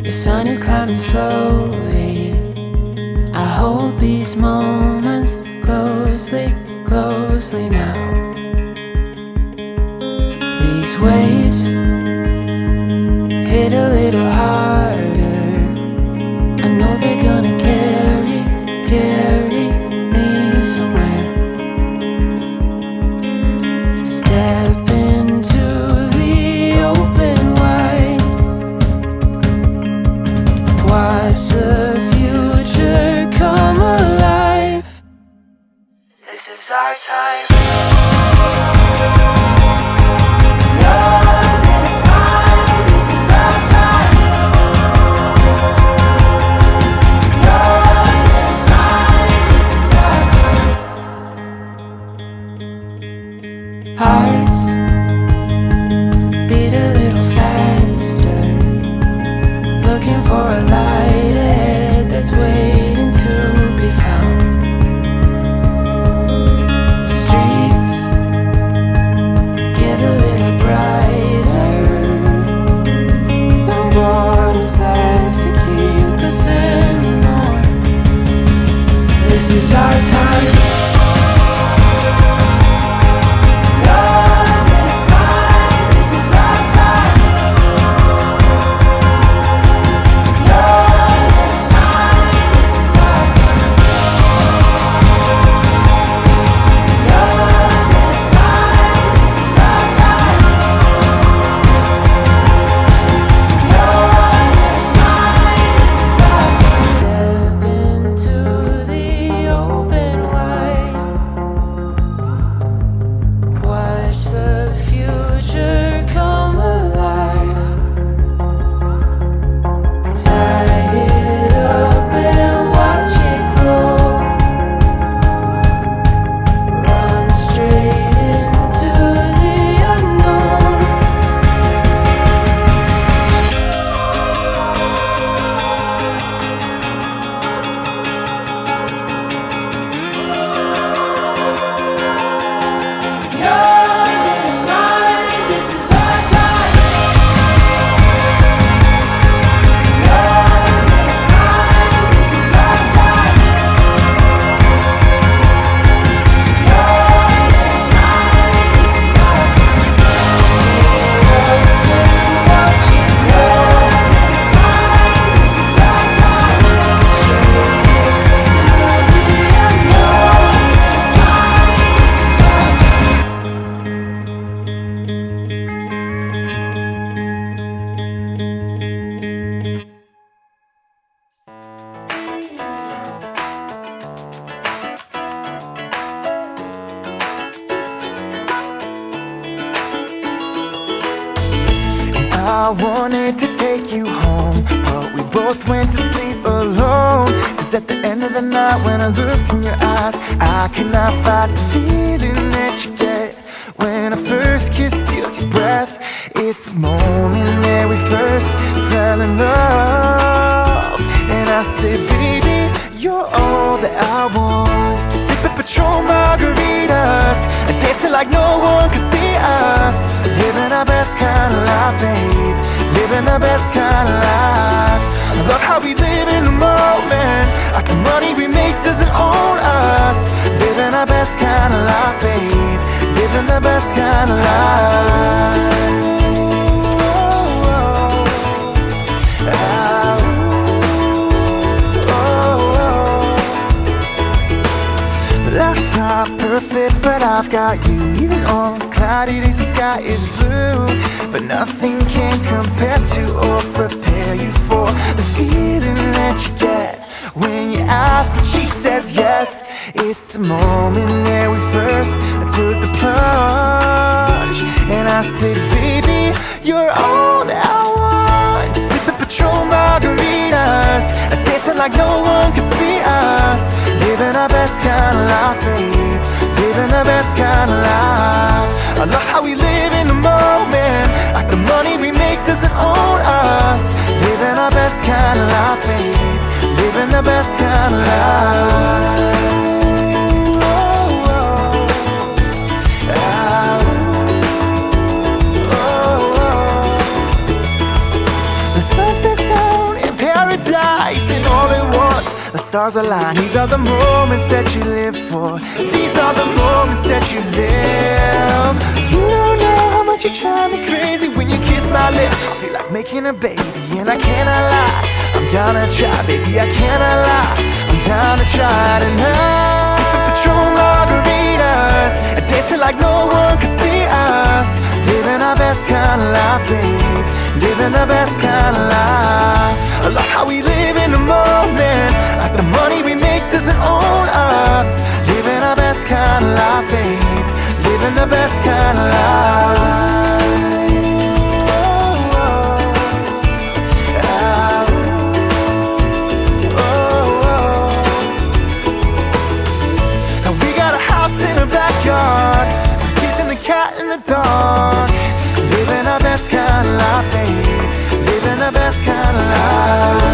The sun is climbing slowly. I hold these moments closely, closely now. These waves hit a little harder. I know they're gonna carry me somewhere. Step into the open wide. Watch the future come alive. This is our time. Hearts beat a little faster, looking for a light ahead that's waiting to be found. The streets get a little brighter. No borders left to keep us anymore. This is our time. I wanted to take you home, but we both went to sleep alone. Cause at the end of the night when I looked in your eyes, I could not fight the feeling that you get when a first kiss steals your breath. It's the moment that we first fell in love. And I said, baby, you're all that I want. Sipping Patron margaritas and dancing like no one could see us. Living our best kind of life, babe. Living the best kind of life. I love how we live in the moment, like the money we make doesn't own us. Living our best kind of life, babe. Living the best kind of life. Life's not perfect, but I've got you. Even on cloudy days the sky is blue, but nothing can compare to or prepare you for the feeling that you get when you ask and she says yes. It's the moment that we first took the plunge. And I said, baby, you're all that I want. Sipping Patron margaritas, dancing like no one can see us. Living our best kind of life, babe. Living the best kind of life. I love how we live in the moment, like the money we make doesn't own us. Living our best kind of life, babe. Living the best kind of life. The sun sets down in paradise, and all at once the stars align. These are the moments that you live for. These are the moments that you live. You don't know how much you drive me crazy when you kiss my lips. I feel like making a baby, and I cannot lie. I'm down to try, baby, I cannot lie. I'm down to try tonight. Sipping Patron margaritas and dancing like no one can see us. Living our best kind of life, babe. Living the best kind of life. I love how we live in the moment, like the money we make doesn't own us. Living our best kind of life, babe. Living the best kind of life. Backyard, the kids and the cat in the dog. Living our best kind of life, babe. Living the best kind of life.